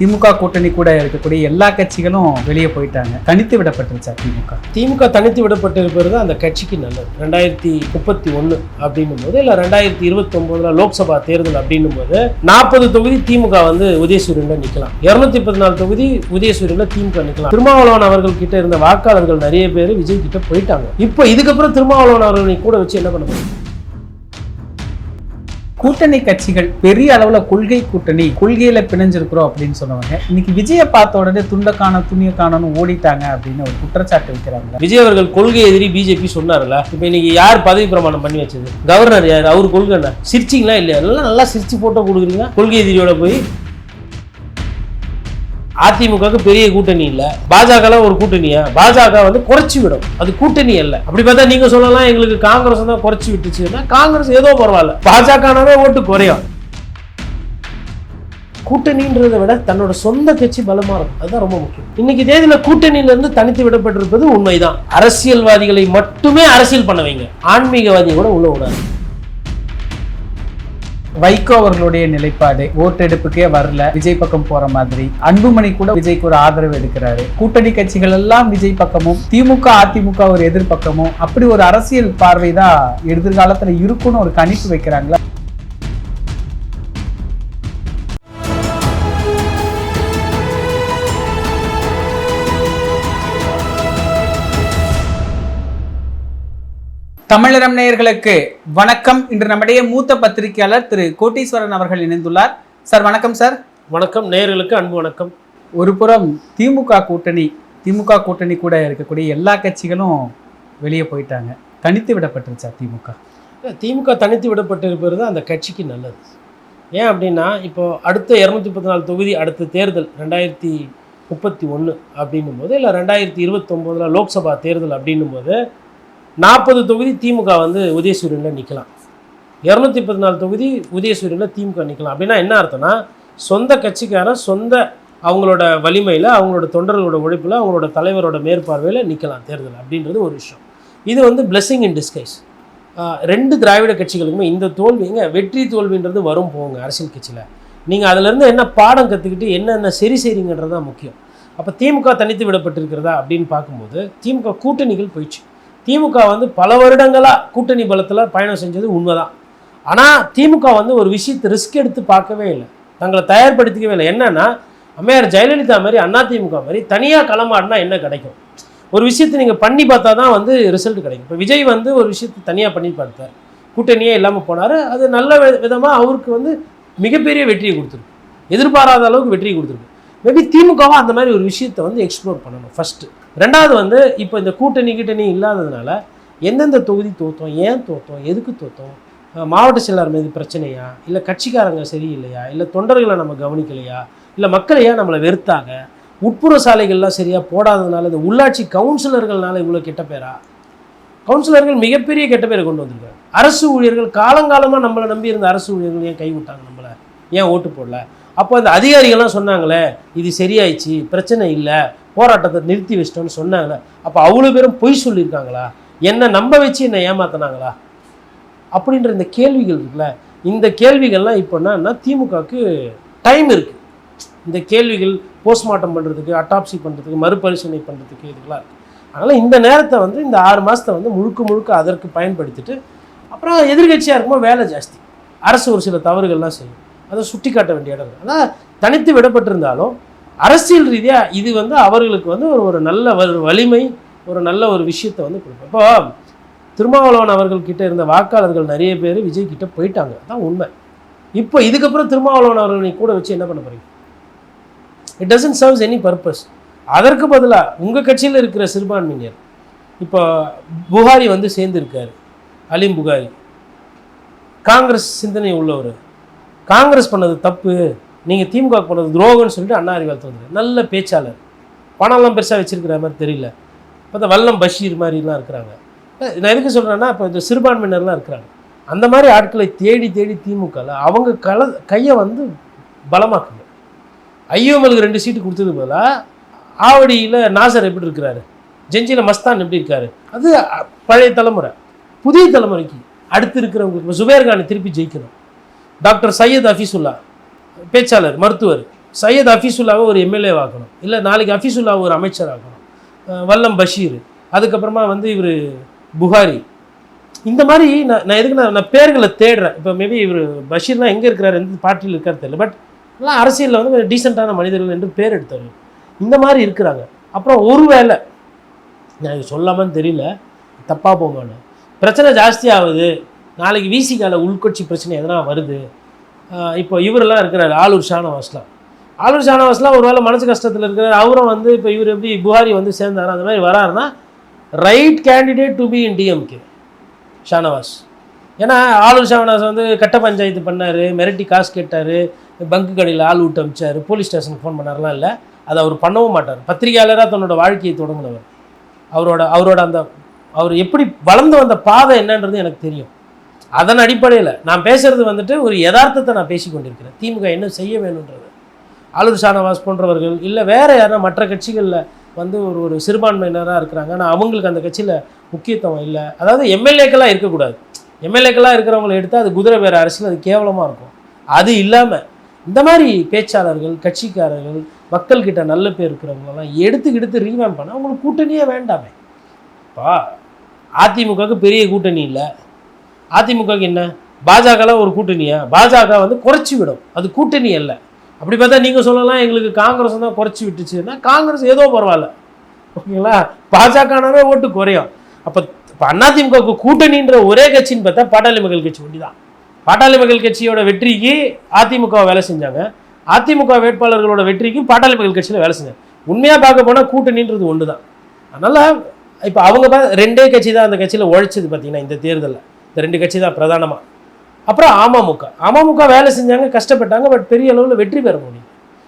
திமுக கூட்டணி கூட இருக்கக்கூடிய எல்லா கட்சிகளும் வெளியே போயிட்டாங்க. தனித்து விடப்பட்டுருச்சா திமுக தனித்து விடப்பட்டிருப்பது தான் அந்த கட்சிக்கு நல்லது. 2031 அப்படின்னும் போது இல்லை 2029 லோக்சபா தேர்தல் அப்படின்னும் போது 40 தொகுதி திமுக வந்து உதயசூரியன்ல நிற்கலாம், 214 தொகுதி உதயசூரியன்ல திமுக நிற்கலாம். திருமாவளவன் அவர்கள் கிட்ட இருந்த வாக்காளர்கள் நிறைய பேர் விஜய் கிட்ட போயிட்டாங்க. இப்போ இதுக்கப்புறம் திருமாவளவன் அவர்களை கூட வச்சு என்ன பண்ண முடியும்? கூட்டணி கட்சிகள் பெரிய அளவுல கொள்கையில பிணைஞ்சிருக்கிறோம் அப்படின்னு சொன்னவங்க இன்னைக்கு விஜய பார்த்த உடனே துண்டக்கான துணிய காணணும் ஓடிட்டாங்க அப்படின்னு ஒரு குற்றச்சாட்டு வைக்கிறாங்க. விஜய் அவர்கள் கொள்கை எதிரி பிஜேபி சொன்னார்ல, இப்ப இன்னைக்கு யார் பதவி பிரமாணம் பண்ணி வச்சது? கவர்னர் யார்? அவர் கொள்கை என்ன? சிரிச்சிங்களா இல்லையா? நல்லா சிரிச்சு போட்டோ கொடுக்குறீங்க. கொள்கை எதிரியோட போய் அதிமுகவுக்கு பெரிய கூட்டணி இல்ல, பாஜக ஒரு கூட்டணியா? பாஜக வந்து குறைச்சி விடும், அது கூட்டணி அல்ல. அப்படி பார்த்தா நீங்க சொல்லலாம் எங்களுக்கு காங்கிரஸ் தான் குறைச்சி விட்டுச்சுன்னா, காங்கிரஸ் ஏதோ பரவாயில்ல, பாஜகனாவே ஓட்டு குறையும். கூட்டணின்றதை விட தன்னோட சொந்த கட்சி பலமா இருக்கும், அதுதான் ரொம்ப முக்கியம். இன்னைக்கு தேதியில கூட்டணியில இருந்து தனித்து விடப்பட்டிருப்பது உண்மைதான். அரசியல்வாதிகளை மட்டுமே அரசியல் பண்ண வைங்க, ஆன்மீகவாதியை கூட உள்ள விடாது. வைகோ அவர்களுடைய நிலைப்பாடு ஓட்டெடுப்புக்கே வரல, விஜய் பக்கம் போற மாதிரி. அன்புமணி கூட விஜய்க்கு ஒரு ஆதரவு எடுக்கிறாரு. கூட்டணி கட்சிகள் எல்லாம் விஜய் பக்கமும் திமுக அதிமுக ஒரு எதிர்பக்கமும், அப்படி ஒரு அரசியல் பார்வை தான் எதிர்காலத்துல இருக்குன்னு ஒரு கணிப்பு வைக்கிறாங்களா? தமிழரம் நேயர்களுக்கு வணக்கம். இன்று நம்முடைய மூத்த பத்திரிகையாளர் திரு கோட்டீஸ்வரன் அவர்கள் இணைந்துள்ளார். சார் வணக்கம். சார் வணக்கம். நேயர்களுக்கு அன்பு வணக்கம். ஒரு புறம் திமுக கூட்டணி கூட இருக்கக்கூடிய எல்லா கட்சிகளும் வெளியே போயிட்டாங்க. தனித்து விடப்பட்டுருச்சா திமுக தனித்து விடப்பட்டிருப்பது தான் அந்த கட்சிக்கு நல்லது. ஏன் அப்படின்னா, இப்போ அடுத்த 214 தொகுதி அடுத்த தேர்தல் 2031 அப்படின்னும் போது இல்லை 2029 லோக்சபா தேர்தல் அப்படின்னும் போது 40 தொகுதி திமுக வந்து உதயசூரியனில் நிற்கலாம், 214 தொகுதி உதயசூரியனில் திமுக நிற்கலாம். அப்படின்னா என்ன அர்த்தம்னா, சொந்த கட்சிக்காரன் சொந்த அவங்களோட வலிமையில், அவங்களோட தொண்டர்களோட உழைப்பில், அவங்களோட தலைவரோட மேற்பார்வையில் நிற்கலாம் தேர்தல் அப்படின்றது ஒரு விஷயம். இது வந்து பிளெஸிங் இன் டிஸ்கைஸ். 2 திராவிட கட்சிகளுக்குமே இந்த தோல்விங்க, வெற்றி தோல்வின்றது வரும் போங்க அரசியல் கட்சியில். நீங்கள் அதிலேருந்து என்ன பாடம் கற்றுக்கிட்டு என்னென்ன சரி செய்கிறீங்கன்றது தான் முக்கியம். அப்போ திமுக தனித்து விடப்பட்டிருக்கிறதா அப்படின்னு பார்க்கும்போது திமுக கூட்டணிகள் போயிடுச்சு. திமுக வந்து பல வருடங்களாக கூட்டணி பலத்தில் பயணம் செஞ்சது உண்மைதான். ஆனால் திமுக வந்து ஒரு விஷயத்தை ரிஸ்க் எடுத்து பார்க்கவே இல்லை, தங்களை தயார்படுத்திக்கவே இல்லை. என்னன்னா, அம்மையார் ஜெயலலிதா மாதிரி அதிமுக மாதிரி தனியாக களமாடினா என்ன கிடைக்கும்? ஒரு விஷயத்தை நீங்கள் பண்ணி பார்த்தா தான் வந்து ரிசல்ட் கிடைக்கும். இப்போ விஜய் வந்து ஒரு விஷயத்தை தனியாக பண்ணி பார்த்தார், கூட்டணியே இல்லாமல் போனார். அது நல்ல விதமாக அவருக்கு வந்து மிகப்பெரிய வெற்றியை கொடுத்துருக்கு, எதிர்பாராத அளவுக்கு வெற்றியை கொடுத்துருக்கு. மேபி திமுகவா அந்த மாதிரி ஒரு விஷயத்தை வந்து எக்ஸ்ப்ளோர் பண்ணணும் ஃபஸ்ட்டு. ரெண்டாவது வந்து இப்போ இந்த கூட்டணி இல்லாததுனால எந்தெந்த தொகுதி தோற்றோம், ஏன் தோற்றோம், எதுக்கு தோற்றோம், மாவட்ட செயலாளர் மீது பிரச்சனையா, இல்லை கட்சிக்காரங்க சரியில்லையா, இல்லை தொண்டர்களை நம்ம கவனிக்கலையா, இல்லை மக்களையா நம்மளை வெறுத்தாங்க, உட்புற சாலைகள்லாம் சரியாக போடாததுனால, இந்த உள்ளாட்சி கவுன்சிலர்கள்னால இவ்வளோ கெட்ட பேரா? கவுன்சிலர்கள் மிகப்பெரிய கெட்ட பேரை கொண்டு வந்திருக்காங்க. அரசு ஊழியர்கள் காலங்காலமாக நம்மளை நம்பி இருந்த அரசு ஊழியர்கள் ஏன் கைவிட்டாங்க, நம்மளை ஏன் ஓட்டு போடல? அப்போ அந்த அதிகாரிகள்லாம் சொன்னாங்களே இது சரியாயிடுச்சு, பிரச்சனை இல்லை, போராட்டத்தை நிறுத்தி வச்சிட்டோன்னு சொன்னாங்களே, அப்போ அவ்வளோ பேரும் பொய் சொல்லியிருக்காங்களா? என்ன நம்ப வச்சு என்னை ஏமாத்தினாங்களா? அப்படின்ற இந்த கேள்விகள் இருக்குல்ல, இந்த கேள்விகள்லாம் இப்போ என்னன்னா திமுகவுக்கு டைம் இருக்குது. இந்த கேள்விகள் போஸ்ட்மார்ட்டம் பண்ணுறதுக்கு, அட்டாப்சி பண்ணுறதுக்கு, மறுபரிசீலனை பண்ணுறதுக்கு இதுக்கெல்லாம் இருக்குது. அதனால் இந்த நேரத்தை வந்து இந்த 6 மாதத்தை வந்து முழுக்க அதற்கு பயன்படுத்திட்டு, அப்புறம் எதிர்கட்சியாக இருக்கும்போது வேலை ஜாஸ்தி, அரசு ஒரு சில தவறுகள்லாம் செய்யும், அதை சுட்டி காட்ட வேண்டிய இடம் இருக்குது. அதான் தனித்து விடப்பட்டிருந்தாலும் அரசியல் ரீதியாக இது வந்து அவர்களுக்கு வந்து ஒரு நல்ல வலிமை, ஒரு நல்ல ஒரு விஷயத்தை வந்து கொடுக்கும். இப்போ திருமாவளவன் அவர்கள்கிட்ட இருந்த வாக்காளர்கள் நிறைய பேர் விஜய் கிட்ட போயிட்டாங்க, தான் உண்மை. இப்போ இதுக்கப்புறம் திருமாவளவன் அவர்களை கூட வச்சு என்ன பண்ண போறீங்க? It doesn't serves any purpose. அதற்கு பதிலாக உங்கள் கட்சியில் இருக்கிற சிறுபான்மையினர், இப்போ புகாரி வந்து சேர்ந்துருக்காரு, அலீம் புகாரி, காங்கிரஸ் சிந்தனை உள்ளவர், காங்கிரஸ் பண்ணது தப்பு, நீங்கள் திமுக பண்ணது துரோகம்னு சொல்லிட்டு அண்ணா அறிவாலயத்தை வந்துருக்கு. நல்ல பேச்சாளர், பணம்லாம் பெருசாக வச்சுருக்கிற மாதிரி தெரியல. பார்த்தா வல்லம் பஷீர் மாதிரிலாம் இருக்கிறாங்க. நான் எதுக்கு சொல்கிறேன்னா, இப்போ இந்த சிறுபான்மையினர்லாம் இருக்கிறாங்க, அந்த மாதிரி ஆட்களை தேடி திமுகவில் அவங்க கையை வந்து பலமாக்குங்க. ஐயோமலுக்கு 2 சீட்டு கொடுத்தது பதிலாக ஆவடியில் நாசர் எப்படி இருக்கிறாரு, ஜெஞ்சியில் மஸ்தான் எப்படி இருக்காரு, அது பழைய தலைமுறை. புதிய தலைமுறைக்கு அடுத்து இருக்கிறவங்களுக்கு சுபேர்கானை திருப்பி ஜெயிக்கணும். டாக்டர் சையத் ஹஃபீசுல்லா பேச்சாளர், மருத்துவர், சையத் ஹஃபீசுல்லாவை ஒரு எம்எல்ஏ ஆக்கணும், இல்லை நாளைக்கு ஹஃபீசுல்லாவை ஒரு அமைச்சர் ஆக்கணும், வல்லம் பஷீர், அதுக்கப்புறமா வந்து இவர் புகாரி. இந்த மாதிரி நான் எதுக்கு நான் பேர்களை தேடுறேன். இப்போ மேபி இவர் பஷீர்லாம் எங்கே இருக்கிறார், எந்த பார்ட்டியில் இருக்காரு தெரியல, பட் எல்லாம் அரசியலில் வந்து கொஞ்சம் டீசெண்டான மனிதர்கள் என்று பேர் எடுத்தவர்கள் இந்த மாதிரி இருக்கிறாங்க. அப்புறம் ஒருவேளை நான் இது சொல்லாமன்னு தெரியல, தப்பாக போங்கன்னு பிரச்சனை ஜாஸ்தியாகுது, நாளைக்கு விசிகால உள்கட்சி பிரச்சனை எதனா வருது. இப்போ இவரெல்லாம் இருக்கிறார் ஆலூர் ஷானவாஸ்லாம் ஒரு வேளை மனசு கஷ்டத்தில் இருக்கிறார். அவரும் வந்து இப்போ இவர் எப்படி புகாரி வந்து சேர்ந்தாரோ அந்த மாதிரி வராருன்னா right candidate to be in DMK Shahnawaz. ஏன்னா ஆலூர் ஷானவாஸ் வந்து கட்ட பஞ்சாயத்து பண்ணார், மிரட்டி காசு கேட்டார், பங்கு கடையில் ஆள் விட்டு அமிச்சார், போலீஸ் ஸ்டேஷனுக்கு ஃபோன் பண்ணார்லாம் இல்லை, அதை அவர் பண்ணவும் மாட்டார். பத்திரிகையாளராக தன்னோட வாழ்க்கையை தொடங்கினவர். அவரோட அந்த அவர் எப்படி வளர்ந்து வந்த பாதை என்னன்றது எனக்கு தெரியும். அதன் அடிப்படையில் நான் பேசுகிறது வந்துட்டு ஒரு யதார்த்தத்தை நான் பேசி கொண்டிருக்கிறேன். திமுக என்ன செய்ய வேணுன்றது. ஆலூர் ஷானவாஸ் போன்றவர்கள் இல்லை வேறு யாரும் மற்ற கட்சிகளில் வந்து ஒரு சிறுபான்மையினராக இருக்கிறாங்க, ஆனால் அவங்களுக்கு அந்த கட்சியில் முக்கியத்துவம் இல்லை. அதாவது எம்எல்ஏக்கெல்லாம் இருக்கக்கூடாது, எம்எல்ஏக்கெல்லாம் இருக்கிறவங்களை எடுத்தால் அது குதிரை வேறு அரசியல், அது கேவலமாக இருக்கும். அது இல்லாமல் இந்த மாதிரி பேச்சாளர்கள், கட்சிக்காரர்கள், மக்கள்கிட்ட நல்ல பேர் இருக்கிறவங்களெல்லாம் எடுத்து ரீவேம் பண்ண அவங்களுக்கு கூட்டணியே வேண்டாமே. இப்போ அதிமுகவுக்கு பெரிய கூட்டணி இல்லை, அதிமுகவுக்கு என்ன பாஜகலாம் ஒரு கூட்டணியா? பாஜக வந்து குறைச்சி விடும், அது கூட்டணி அல்ல. அப்படி பார்த்தா நீங்கள் சொல்லலாம் எங்களுக்கு காங்கிரஸ் தான் குறைச்சி விட்டுச்சுன்னா, காங்கிரஸ் ஏதோ பரவாயில்ல, ஓகேங்களா, பாஜகனாவே ஓட்டு குறையும். அப்போ அதிமுகவுக்கு கூட்டணின்ற ஒரே கட்சின்னு பார்த்தா பாட்டாளி மக்கள் கட்சி ஒண்டி தான். பாட்டாளி மக்கள் கட்சியோட வெற்றிக்கு அதிமுக வேலை செஞ்சாங்க, அதிமுக வேட்பாளர்களோட வெற்றிக்கும் பாட்டாளி மக்கள் கட்சியில் வேலை செஞ்சாங்க. உண்மையாக பார்க்க போனால் கூட்டணின்றது ஒன்று தான். அதனால் இப்போ அவங்க ரெண்டே கட்சி தான் அந்த கட்சியில் உழைச்சது. பார்த்தீங்கன்னா இந்த தேர்தலில் இந்த ரெண்டு கட்சி தான் பிரதானமாக. அப்புறம் அமமுக வேலை செஞ்சாங்க, கஷ்டப்பட்டாங்க, பட் பெரிய அளவில் வெற்றி பெற முடியும்.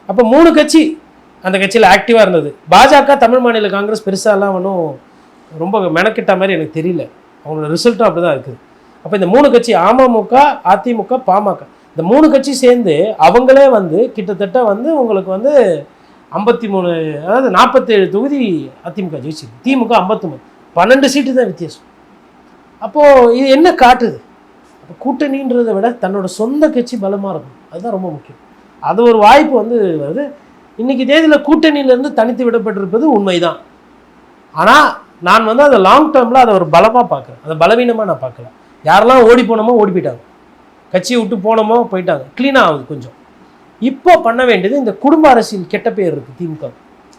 அப்போ 3 கட்சி அந்த கட்சியில் ஆக்டிவாக இருந்தது. பாஜக தமிழ் மாநில காங்கிரஸ் பெருசாலாம் ஒன்றும் ரொம்ப மெனக்கிட்ட மாதிரி எனக்கு தெரியல, அவங்களோட ரிசல்ட்டும் அப்படி தான் இருக்குது. அப்போ இந்த 3 கட்சி அமமுக, அதிமுக, பாமக, இந்த 3 கட்சி சேர்ந்து அவங்களே வந்து கிட்டத்தட்ட வந்து உங்களுக்கு வந்து 53, அதாவது 47 தொகுதி அதிமுக ஜெயிச்சிருக்கு, திமுக 53, 12 சீட்டு தான் வித்தியாசம். அப்போது இது என்ன காட்டுது? அப்போ கூட்டணின்றதை விட தன்னோட சொந்த கட்சி பலமாக இருக்கும், அதுதான் ரொம்ப முக்கியம். அது ஒரு வாய்ப்பு வந்து வருது. இன்றைக்கி தேதியில் கூட்டணியிலேருந்து தனித்து விடப்பட்டிருப்பது உண்மைதான். ஆனால் நான் வந்து அதை லாங் டேர்மில் அதை ஒரு பலமாக பார்க்குறேன், அதை பலவீனமாக நான் பார்க்கல. யாரெல்லாம் ஓடி போனோமோ ஓடி போயிட்டாங்க, கட்சியை விட்டு போனோமோ போயிட்டாங்க, க்ளீனாக ஆகுது கொஞ்சம். இப்போ பண்ண வேண்டியது இந்த குடும்ப அரசியல் கெட்ட பேர் இருக்குது திமுக,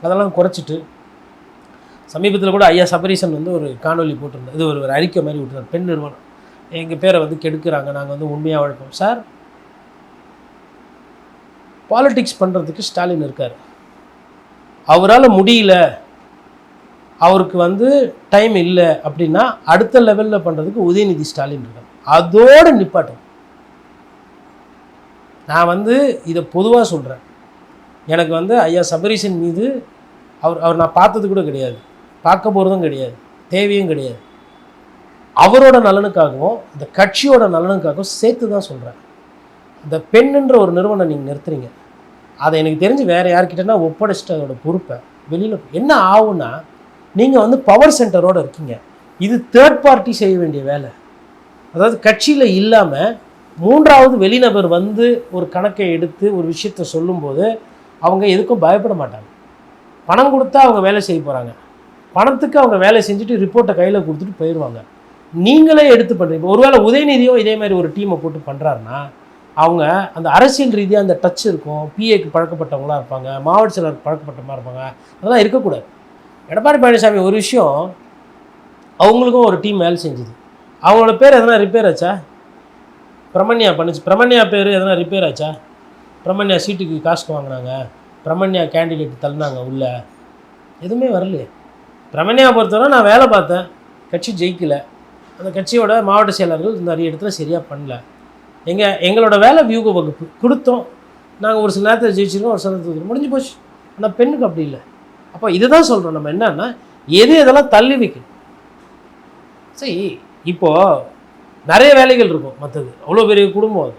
அதெல்லாம் குறைச்சிட்டு. சமீபத்தில் கூட ஐயா சபரீசன் வந்து ஒரு காணொலி போட்டிருந்தார், இது ஒரு அறிக்கை மாதிரி விட்டுருந்தார். பெண் நிறுவனம் எங்கள் பேரை வந்து கெடுக்கிறாங்க, நாங்கள் வந்து உண்மையாக உழைப்போம். சார், பாலிடிக்ஸ் பண்ணுறதுக்கு ஸ்டாலின் இருக்கார், அவரால் முடியல, அவருக்கு வந்து டைம் இல்லை அப்படின்னா அடுத்த லெவலில் பண்ணுறதுக்கு உதயநிதி ஸ்டாலின் இருக்கார், அதோடு நிப்பாட்டும். நான் வந்து இதை பொதுவாக சொல்கிறேன். எனக்கு வந்து ஐயா சபரீசன் மீது அவர் நான் பார்த்தது கூட கிடையாது, பார்க்க போகிறதும் கிடையாது, தேவையும் கிடையாது. அவரோட நலனுக்காகவும் இந்த கட்சியோட நலனுக்காகவும் சேர்த்து தான் சொல்கிறேன். இந்த பெண்ணுன்ற ஒரு நிறுவனம் நீங்கள் நிறுத்துறீங்க, அதை எனக்கு தெரிஞ்சு வேறு யார்கிட்டனா ஒப்படைச்சிட்டு அதோட பொறுப்பை வெளியில் என்ன ஆகுன்னா, நீங்கள் வந்து பவர் சென்டரோடு இருக்கீங்க, இது தேர்ட் பார்ட்டி செய்ய வேண்டிய வேலை. அதாவது கட்சியில் இல்லாமல் 3வது வெளிநபர் வந்து ஒரு கணக்கை எடுத்து ஒரு விஷயத்தை சொல்லும்போது அவங்க எதுக்கும் பயப்பட மாட்டாங்க. பணம் கொடுத்தா அவங்க வேலை செய்ய போகிறாங்க, பணத்துக்கு அவங்க வேலை செஞ்சுட்டு ரிப்போர்ட்டை கையில் கொடுத்துட்டு போயிடுவாங்க. நீங்களே எடுத்து பண்ணுறீங்க. ஒருவேளை உதயநிதியோ இதே மாதிரி ஒரு டீமை போட்டு பண்ணுறாருன்னா அவங்க அந்த அரசியல் ரீதியாக அந்த டச் இருக்கும், பிஏக்கு பழக்கப்பட்டவங்களாக இருப்பாங்க, மாவட்ட செயலருக்கு பழக்கப்பட்டமாக இருப்பாங்க, அதெல்லாம் இருக்கக்கூடாது. எடப்பாடி பழனிசாமி ஒரு விஷயம், அவங்களுக்கும் ஒரு டீம் வேலை செஞ்சுது, அவங்களோட பேர் எதனா ரிப்பேர் ஆச்சா? பிரமண்யா பண்ணுச்சு, பிரமண்யா பேர் எதனா ரிப்பேர் ஆச்சா? பிரமண்யா சீட்டுக்கு காசுக்கு வாங்கினாங்க, பிரமண்யா கேண்டிடேட் தள்ளினாங்க உள்ள, எதுவுமே வரலையே. பிரமண்யா பொறுத்தவரை நான் வேலை பார்த்தேன், கட்சி ஜெயிக்கலை, அந்த கட்சியோட மாவட்ட செயலர்கள் நிறைய இடத்துல சரியாக பண்ணல. எங்களோட வேலை வியூக வகுப்பு கொடுத்தோம், நாங்கள் ஒரு சில நேரத்தில் ஜெயிச்சிருக்கோம், ஒரு சில நேரத்தில் முடிஞ்சு போச்சு. ஆனால் பெண்ணுக்கு அப்படி இல்லை. அப்போ இதுதான் சொல்கிறோம் நம்ம, என்னன்னா இதெல்லாம் தள்ளி வைக்கணும். சரி, இப்போது நிறைய வேலைகள் இருக்கும், மற்றது அவ்வளோ பெரிய குடும்பம், அது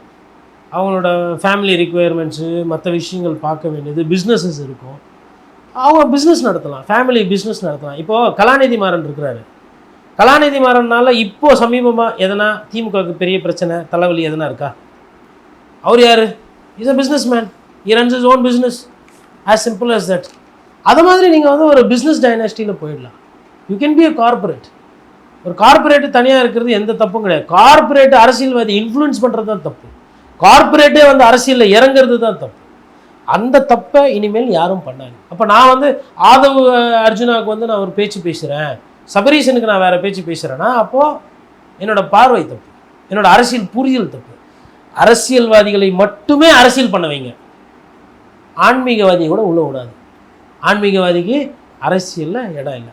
அவங்களோட ஃபேமிலி ரிக்குவயர்மெண்ட்ஸு, மற்ற விஷயங்கள் பார்க்க வேண்டியது, பிஸ்னஸஸ் இருக்கும், அவங்க பிஸ்னஸ் நடத்தலாம், ஃபேமிலி பிஸ்னஸ் நடத்தலாம். இப்போது கலாநிதி மாறன் இருக்கிறாரு, கலாநிதி மாறனால இப்போது சமீபமாக எதனா திமுகவுக்கு பெரிய பிரச்சனை தலைவலி எதனா இருக்கா? அவர் யார்? Is a business man, he runs his own business, as simple as that. அது மாதிரி நீங்கள் வந்து ஒரு பிஸ்னஸ் டைனாஸ்டியில் போயிடலாம். You can be a corporate. ஒரு கார்பரேட்டு தனியாக இருக்கிறது எந்த தப்பும் கிடையாது. கார்பரேட் அரசியல்வாதி இன்ஃப்ளூயன்ஸ் பண்ணுறது தான் தப்பு. கார்பரேட்டே வந்து அரசியலில் இறங்குறது தான் தப்பு. அந்த தப்பை இனிமேல் யாரும் பண்ணாங்க. அப்போ நான் வந்து ஆதவ் அர்ஜுனாவுக்கு வந்து நான் ஒரு பேச்சு பேசுகிறேன், சபரீஷனுக்கு நான் வேறு பேச்சு பேசுகிறேன்னா அப்போது என்னோடய பார்வை தப்பு, என்னோடய அரசியல் புரிதல் தப்பு. அரசியல்வாதிகளை மட்டுமே அரசியல் பண்ண வைங்க, ஆன்மீகவாதியை கூட உள்ள விடாது. ஆன்மீகவாதிக்கு அரசியலில் இடம் இல்லை.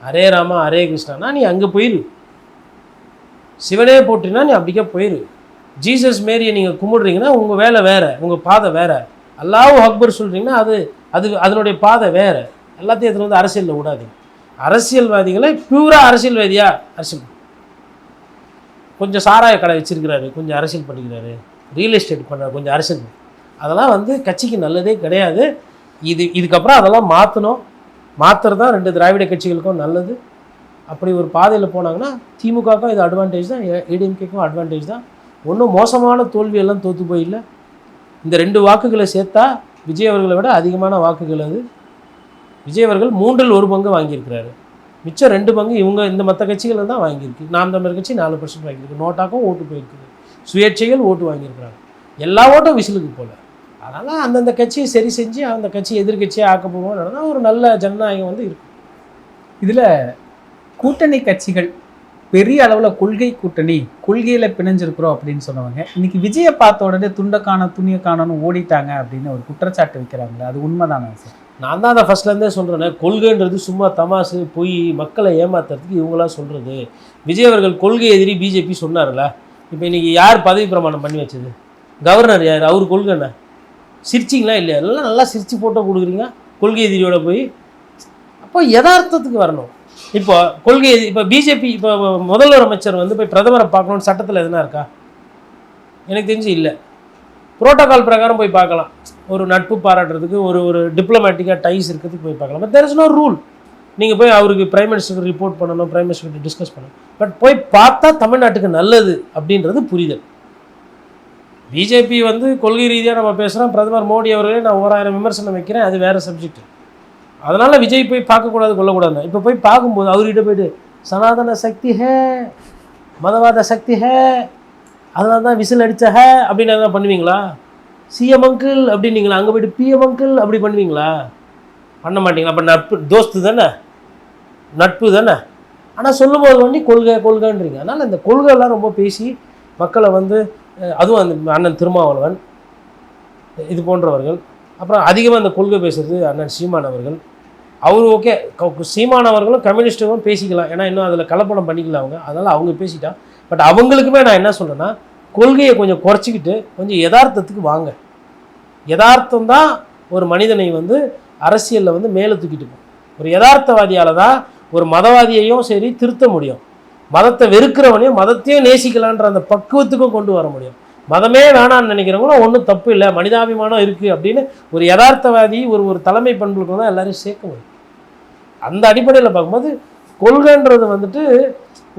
ஹரே ராமா ஹரே கிருஷ்ணானா நீ அங்கே போயிரு, சிவனே போட்டினா நீ அப்படிக்கே போயிரு. ஜீசஸ் மேரியை நீங்கள் கும்பிடுறீங்கன்னா உங்கள் வேலை வேறு, உங்கள் பாதை வேறு. அல்லாஹ் அக்பர் சொல்கிறீங்கன்னா அதனுடைய பாதை வேறு. எல்லாத்தையும் இதில் வந்து அரசியலில் விடாதீங்க. அரசியல்வாதிகளை பியூராக அரசியல்வாதியா அரசியல், கொஞ்சம் சாராய கடை வச்சிருக்கிறாரு, கொஞ்சம் அரசியல் பண்ணிக்கிறாரு, ரியல் எஸ்டேட் பண்ணுறாரு, கொஞ்சம் அரசியல், அதெல்லாம் வந்து கட்சிக்கு நல்லதே கிடையாது. இதுக்கப்புறம் அதெல்லாம் மாற்றுறது தான் ரெண்டு திராவிட கட்சிகளுக்கும் நல்லது. அப்படி ஒரு பாதையில் போனாங்கன்னா திமுகவுக்கும் இது அட்வான்டேஜ் தான், ஏடிஎம்கேக்கும் அட்வான்டேஜ் தான். ஒன்றும் மோசமான தோல்வியெல்லாம் தோற்று போயில்லை. இந்த 2 வாக்குகளை சேர்த்தா விஜய் அவர்களை விட அதிகமான வாக்குகள் அது. விஜய் அவர்கள் 3ல் 1 பங்கு வாங்கியிருக்கிறாரு, மிச்சம் 2 பங்கு இவங்க இந்த மற்ற கட்சிகள் தான் வாங்கியிருக்கு. நாம் தமிழர் கட்சி 4% வாங்கியிருக்கு, நோட்டாக்கும் ஓட்டு போயிருக்குது, சுயேட்சைகள் ஓட்டு வாங்கியிருக்கிறாங்க. எல்லா ஓட்டும் விசிலுக்கு போல. அதனால் அந்தந்த கட்சியை சரி செஞ்சு அந்த கட்சி எதிர்கட்சியை ஆக்க போவோம் நடந்தால் ஒரு நல்ல ஜனநாயகம் வந்து இருக்கும். இதில் கூட்டணி கட்சிகள் பெரிய அளவில் கொள்கை கூட்டணி, கொள்கையில் பிணைஞ்சிருக்கிறோம் அப்படின்னு சொன்னவங்க இன்னைக்கு விஜயை பார்த்த உடனே துணியை காணணும் ஓடிட்டாங்க அப்படின்னு ஒரு குற்றச்சாட்டு வைக்கிறாங்களே, அது உண்மைதானே சார்? நான் தான் அதை ஃபஸ்ட்லேருந்தே சொல்கிறேன், கொள்கைன்றது சும்மா தமாசு பொய், மக்களை ஏமாத்துறதுக்கு இவங்களாம் சொல்கிறது. விஜய் அவர்கள் கொள்கை எதிரி பிஜேபி சொன்னார்ல, இப்போ இன்றைக்கி யார் பதவி பிரமாணம் பண்ணி வச்சது? கவர்னர் யார்? அவர் கொள்கை என்ன? சிரிச்சிங்களா இல்லையா? எல்லாம் நல்லா சிரித்து போட்டோ கொடுக்குறீங்க கொள்கை எதிரியோட போய். அப்போ யதார்த்தத்துக்கு வரணும். இப்போ கொள்கை இப்போ பிஜேபி இப்போ முதல்வர் அமைச்சர் வந்து போய் பிரதமரை பார்க்கணுன்னு சட்டத்தில் எதுனா இருக்கா? எனக்கு தெரிஞ்சு இல்லை. புரோட்டோகால் பிரகாரம் போய் பார்க்கலாம், ஒரு நட்பு பாராட்டுறதுக்கு, ஒரு டிப்ளமேட்டிக்காக டைஸ் இருக்கிறதுக்கு போய் பார்க்கலாம். But there is no rule. நீங்கள் போய் அவருக்கு பிரைம் மினிஸ்டருக்கு ரிப்போர்ட் பண்ணணும், பிரைம் மினிஸ்டர்கிட்ட டிஸ்கஸ் பண்ணணும். பட் போய் பார்த்தா தமிழ்நாட்டுக்கு நல்லது அப்படின்றது புரிதல். பிஜேபி வந்து கொள்கை ரீதியாக நம்ம பேசுகிறோம், பிரதமர் மோடி அவர்களே நான் 1000 விமர்சனம் வைக்கிறேன், அது வேறு சப்ஜெக்ட். அதனால் விஜய் போய் பார்க்கக்கூடாது கொள்ளக்கூடாது. இப்போ போய் பார்க்கும்போது அவர்கிட்ட போய்ட்டு சனாதன சக்தி ஹே, மதவாத சக்தி ஹே, அதனால தான் விசில் அடித்த ஹே அப்படின்னு எதாவது பண்ணுவீங்களா? சிஎம் அங்கிள் அப்படின்னீங்களா? அங்கே போய்ட்டு பிஎம் அங்கிள் அப்படி பண்ணுவீங்களா? பண்ண மாட்டீங்களா? அப்போ நட்பு தோஸ்து தானே, நட்பு தானே. ஆனால் சொல்லும்போது வந்து கொள்கைன்றீங்க. அதனால் இந்த கொள்கைலாம் ரொம்ப பேசி மக்களை வந்து, அதுவும் அந்த அண்ணன் திருமாவளவன் இது போன்றவர்கள், அப்புறம் அதிகமாக அந்த கொள்கை பேசுகிறது அண்ணன் சீமான் அவர்கள். அவர் ஓகே, சீமான் அவர்களும் கம்யூனிஸ்ட்டுக்கும் பேசிக்கலாம், ஏன்னா இன்னும் அதில் கலப்படம் பண்ணிக்கலாம் அவங்க, அதனால் அவங்க பேசிட்டா. பட் அவங்களுக்குமே நான் என்ன சொல்கிறேன்னா, கொள்கையை கொஞ்சம் குறைச்சிக்கிட்டு கொஞ்சம் யதார்த்தத்துக்கு வாங்க. யதார்த்தம் தான் ஒரு மனிதனை வந்து அரசியலில் வந்து மேலே தூக்கிட்டு போகும். ஒரு யதார்த்தவாதியால் தான் ஒரு மதவாதியையும் சரி திருத்த முடியும், மதத்தை வெறுக்கிறவனையும் மதத்தையும் நேசிக்கலான்ற அந்த பக்குவத்துக்கும் கொண்டு வர முடியும். மதமே வேணான்னு நினைக்கிறவங்களும் ஒன்றும் தப்பு இல்லை, மனிதாபிமானம் இருக்குது அப்படின்னு ஒரு யதார்த்தவாதி ஒரு தலைமை பண்புக்கு தான் எல்லாரையும் சேர்க்க முடியும். அந்த அடிப்படையில் பார்க்கும்போது கொள்கைன்றது வந்துட்டு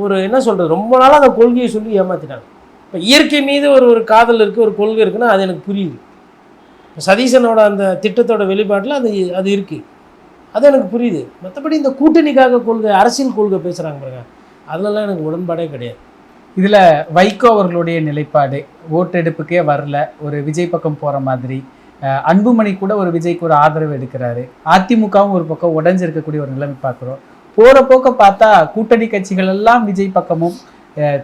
ஒரு என்ன சொல்கிறது, ரொம்ப நாளாக அந்த கொள்கையை சொல்லி ஏமாற்றிட்டாங்க. இப்போ இயற்கை மீது ஒரு காதல் இருக்குது, ஒரு கொள்கை இருக்குன்னா அது எனக்கு புரியுது. சதீசனோட அந்த திட்டத்தோட வெளிப்பாட்டில் அது இருக்குது, அது எனக்கு புரியுது. மற்றபடி இந்த கூட்டணிக்காக கொள்கை, அரசியல் கொள்கை பேசுகிறாங்க பாருங்க, அதிலெல்லாம் எனக்கு உடன்பாடே கிடையாது. இதில் வைகோ அவர்களுடைய நிலைப்பாடு ஓட்டெடுப்புக்கே வரல, ஒரு விஜய் பக்கம் போகிற மாதிரி. அன்புமணி கூட ஒரு விஜய்க்கு ஒரு ஆதரவு எடுக்கிறாரு. அதிமுகவும் ஒரு பக்கம் உடஞ்சிருக்கக்கூடிய ஒரு நிலைமை பார்க்குறோம். போகிற போக்க பார்த்தா கூட்டணி கட்சிகள் எல்லாம் விஜய் பக்கமும்,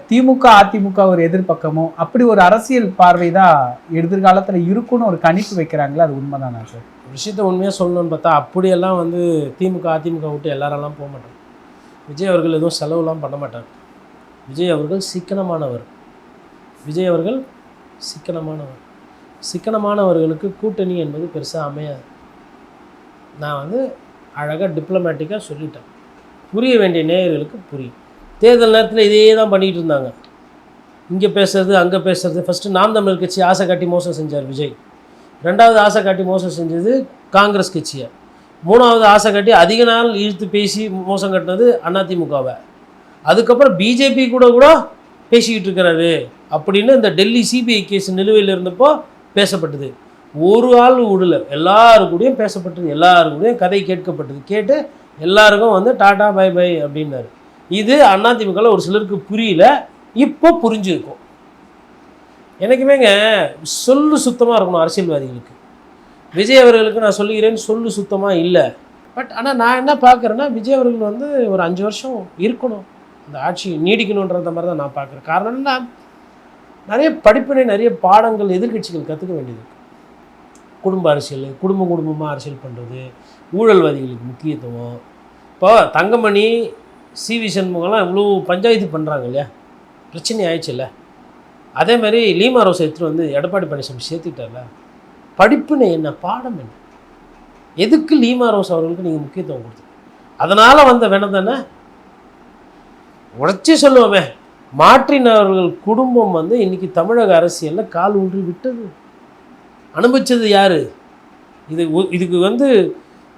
திமுக அதிமுக ஒரு எதிர்பக்கமும், அப்படி ஒரு அரசியல் பார்வை தான் எதிர்காலத்தில் இருக்குன்னு ஒரு கணிப்பு வைக்கிறாங்களே, அது உண்மைதானா சார்? விஷயத்தை உண்மையாக சொல்லணும்னு பார்த்தா அப்படியெல்லாம் வந்து திமுக அதிமுக விட்டு எல்லாரெல்லாம் போக மாட்டாங்க. விஜய் அவர்கள் எதுவும் செலவுலாம் பண்ண மாட்டாங்க. விஜய் அவர்கள் சிக்கனமானவர். விஜய் அவர்கள் சிக்கனமானவர். சிக்கனமானவர்களுக்கு கூட்டணி என்பது பெருசாக அமையாது. நான் வந்து அழகாக டிப்ளமேட்டிக்காக சொல்லிட்டேன், புரிய வேண்டிய நேயர்களுக்கு புரியும். தேர்தல் நேரத்தில் இதே தான் பண்ணிகிட்டு இருந்தாங்க, இங்கே பேசுறது அங்கே பேசுறது. ஃபஸ்ட்டு நாம் தமிழர் கட்சி ஆசை காட்டி மோசம் செஞ்சார் விஜய். 2வது ஆசை காட்டி மோசம் செஞ்சது காங்கிரஸ் கட்சியை. 3வது ஆசை காட்டி அதிக நாள் இழுத்து பேசி மோசம் கட்டினது அதிமுகவை. அதுக்கப்புறம் பிஜேபி கூட பேசிக்கிட்டு இருக்கிறாரு அப்படின்னு இந்த டெல்லி சிபிஐ கேஸ் நிலுவையில் இருந்தப்போ பேசப்பட்டது. ஒரு ஆள் விடல, எல்லாருக்கூடையும் பேசப்பட்டது, எல்லாருக்கூடையும் கதை கேட்கப்பட்டது, கேட்டு எல்லாருக்கும் வந்து டாடா பை பை அப்படின்னாரு. இது அதிமுகவில் ஒரு சிலருக்கு புரியல, இப்போ புரிஞ்சிருக்கும். எனக்குமேங்க சொல்லு சுத்தமாக இருக்கணும் அரசியல்வாதிகளுக்கு. விஜய் அவர்களுக்கு நான் சொல்லுகிறேன், சொல்லு சுத்தமாக இல்லை. பட் ஆனால் நான் என்ன பார்க்குறேன்னா, விஜய் அவர்கள் வந்து ஒரு 5 வருஷம் இருக்கணும், அந்த ஆட்சி நீடிக்கணுன்றத மாதிரி தான் நான் பார்க்குறேன். காரணம் என்னன்னா, நிறைய படிப்பினை, நிறைய பாடங்கள் எதிர்க்கட்சிகள் கற்றுக்க வேண்டியது இருக்குது. குடும்ப அரசியல், குடும்பமாக அரசியல் பண்ணுறது, ஊழல்வாதிகளுக்கு முக்கியத்துவம். இப்போ தங்கமணி, சி.வி. சண்முகம்லாம் இவ்வளோ பஞ்சாயத்து பண்ணுறாங்க இல்லையா, பிரச்சனை ஆயிடுச்சுல்ல. அதே மாதிரி லீமா ரோஸ் எடுத்துகிட்டு வந்து எடப்பாடி பழனிசாமி சேர்த்துக்கிட்டார்ல. படிப்புன்னு என்ன, பாடம் என்ன, எதுக்கு லீமா ரோஸ் அவர்களுக்கு நீங்கள் முக்கியத்துவம் கொடுத்து, அதனால் வந்த வேணம் தானே உடச்சி சொல்லுவோமே. மாற்றினவர்கள் குடும்பம் வந்து இன்றைக்கி தமிழக அரசியலில் கால் ஊன்றி விட்டது. அனுபவிச்சது யார்? இதுக்கு வந்து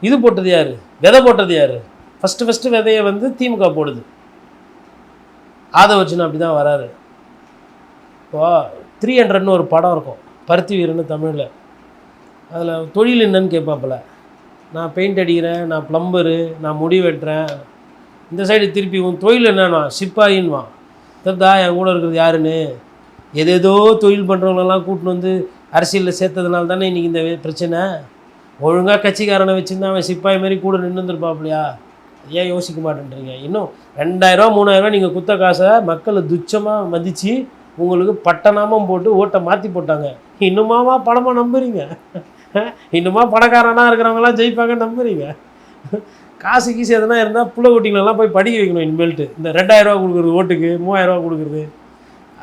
இது போட்டது யார்? விதை போட்டது யார்? ஃபஸ்ட்டு விதையை வந்து திமுக போடுது. ஆதவர்ஜுன் அப்படி தான் வராரு. இப்போ 300ன்னு ஒரு படம் இருக்கும், பருத்தி வீரன்னு தமிழில். அதில் தொழில் என்னன்னு கேட்பாப்பில். நான் பெயிண்ட் அடிக்கிறேன், நான் ப்ளம்பரு, நான் முடி வெட்டுறேன். இந்த சைடு திருப்பி உன் தொழில் என்னன்னா சிப்பாயின்வான். தந்தா என் கூட இருக்கிறது யாருன்னு. ஏதேதோ தொழில் பண்ணுறவங்களெல்லாம் கூட்டின்னு வந்து அரசியலில் சேர்த்ததுனால தானே இன்றைக்கி இந்த பிரச்சனை. ஒழுங்காக கட்சிக்காரனை வச்சுருந்தா அவன் சிப்பாய் மாதிரி கூட நின்று வந்துருப்பாப்லையா? ஏன் யோசிக்க மாட்டேன்றீங்க? இன்னும் 2000 3000 நீங்கள் குத்த காசை மக்களை துச்சமாக மதித்து உங்களுக்கு பட்டநாமம் போட்டு ஓட்டை மாற்றி போட்டாங்க. இன்னுமாவா பணமாக நம்புறீங்க? இன்னுமா பணக்காரனாக இருக்கிறவங்களாம் ஜெயிப்பாங்க நம்புறீங்க? காசு கீசு எதுனா இருந்தால் புள்ள குட்டிங்களெல்லாம் போய் படிக்க வைக்கணும். இனிமேல்ட்டு இந்த 2000 ரூபா கொடுக்குறது ஓட்டுக்கு, 3000 ரூபா கொடுக்குறது,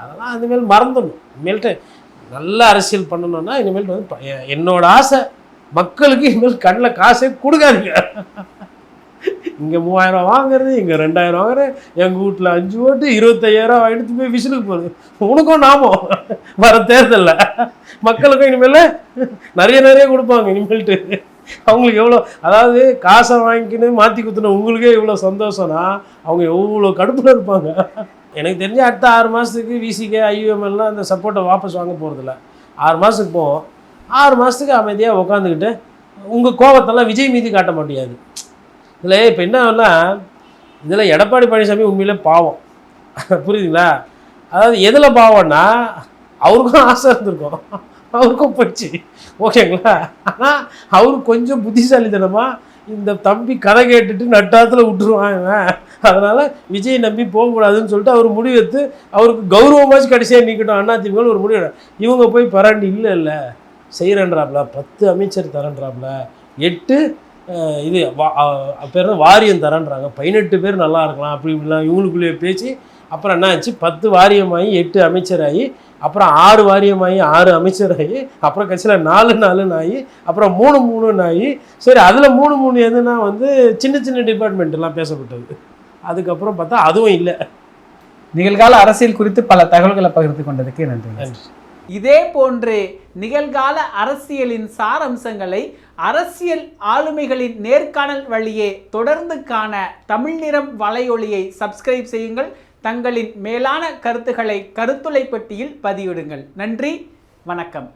அதெல்லாம் இனிமேல் மறந்துடணும். இனிமேல்ட்டு நல்ல அரசியல் பண்ணணுன்னா இனிமேல் வந்து என்னோட ஆசை, மக்களுக்கு இனிமேல் கண்ணில் காசே கொடுக்காதீங்க. இங்கே 3000 வாங்குறது, இங்கே 2000 வாங்குறது, எங்கள் வீட்டில் 5 ஓட்டு 25000 எடுத்து போய் விசிலுக்கு போகுது. உனக்கும் நாமம் வர தேர்தலில் மக்களுக்கும் இனிமேல் நிறைய கொடுப்பாங்க. இனிமேல்ட்டு அவங்களுக்கு எவ்வளோ, அதாவது காசை வாங்கிக்கின்னு மாற்றி குத்துன உங்களுக்கே இவ்வளோ சந்தோஷம்னா அவங்க எவ்வளோ கடுப்பில் இருப்பாங்க. எனக்கு தெரிஞ்ச அடுத்த 6 மாதத்துக்கு விசிகே ஐயுஎம்எல்லாம் அந்த சப்போர்ட்டை வாபஸ் வாங்க போகிறதில்ல. 6 மாதத்துக்கு போவோம். 6 மாதத்துக்கு அமைதியாக உட்காந்துக்கிட்டு உங்கள் கோபத்தெல்லாம் விஜய் மீதி காட்ட முடியாது. இதில் இப்போ என்னன்னா, இதில் எடப்பாடி பழனிசாமி உண்மையிலே பாவம், புரியுதுங்களா? அதாவது எதில் பாவம்னா, அவருக்கும் ஆசை இருந்திருக்கும், அவருக்கும் போச்சு, ஓகேங்களா? ஆனால் அவருக்கு கொஞ்சம் புத்திசாலித்தனமாக இந்த தம்பி கதை கேட்டுட்டு நட்டாத்தில் விட்டுருவாங்க. அதனால் விஜய் நம்பி போகக்கூடாதுன்னு சொல்லிட்டு அவர் முடிவெடுத்து அவருக்கு கௌரவமாச்சு கடைசியாக நீக்கட்டும் அதிமுக ஒரு முடிவு. இவங்க போய் பராண்டி இல்லை செய்கிறேன்றாப்புல, 10 அமைச்சர் தரேன்றாப்புல, 8 இது பேர் வாரியம் தரேன்றாங்க, 18 பேர் நல்லா இருக்கலாம் அப்படி இப்படிலாம் இவங்களுக்குள்ளேயே பேச்சு. அப்புறம் என்ன ஆச்சு, 10 வாரியமாகி 8 அமைச்சராகி, அப்புறம் 6 வாரியமாகி 6 அமைச்சராகி, அப்புறம் கட்சியில் 4 ஆகி, அப்புறம் 3 ஆகி. சரி, அதில் 3 எதுனா வந்து சின்ன டிபார்ட்மெண்ட்லாம் பேசப்பட்டது. அதுக்கப்புறம் பார்த்தா அதுவும் இல்லை. நிகழ்கால அரசியல் குறித்து பல தகவல்களை பகிர்ந்து கொண்டதுக்கு நன்றி. இதே போன்று நிகழ்கால அரசியலின் சாரம்சங்களை அரசியல் ஆளுமைகளின் நேர்காணல் வழியே தொடர்ந்து காண தமிழ் நிறம் வலையொலியை சப்ஸ்கிரைப் செய்யுங்கள். தங்களின் மேலான கருத்துக்களை கருத்துளை பெட்டியில் பதிவிடுங்கள். நன்றி, வணக்கம்.